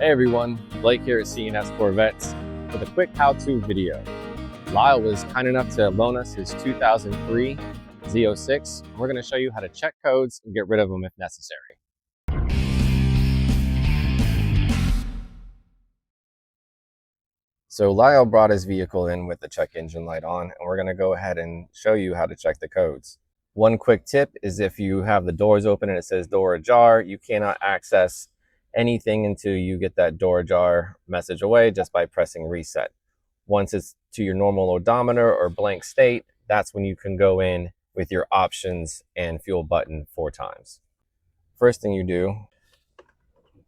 Hey everyone, Blake here at C5 Corvettes with a quick how-to video. Lyle was kind enough to loan us his 2003 Z06. We're going to show you how to check codes and get rid of them if necessary. So Lyle brought his vehicle in with the check engine light on, and we're going to go ahead and show you how to check the codes. One quick tip is if you have the doors open and it says door ajar, you cannot access anything until you get that door ajar message away just by pressing reset. Once it's to your normal odometer or blank state, that's when you can go in with your options and fuel button 4 times. First thing you do,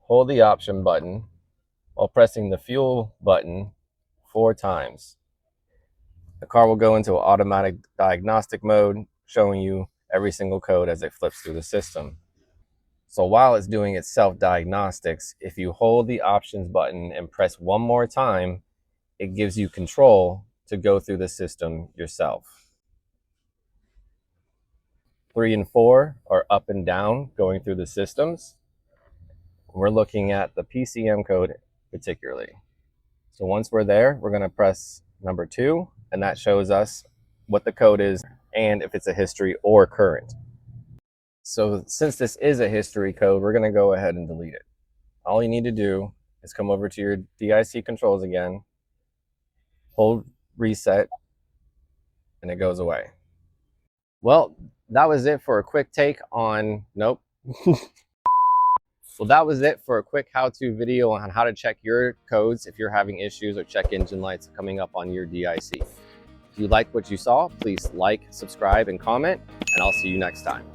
hold the option button while pressing the fuel button 4 times. The car will go into automatic diagnostic mode, showing you every single code as it flips through the system. So while it's doing its self-diagnostics, if you hold the options button and press one more time, it gives you control to go through the system yourself. 3 and 4 are up and down going through the systems. We're looking at the PCM code particularly. So once we're there, we're going to press number 2, and that shows us what the code is and if it's a history or current. So since this is a history code, we're going to go ahead and delete it. All you need to do is come over to your DIC controls again, hold reset, and it goes away. Well, that was it for a quick take on, nope. Well, that was it for a quick how-to video on how to check your codes if you're having issues or check engine lights coming up on your DIC. If you liked what you saw, please like, subscribe, and comment, and I'll see you next time.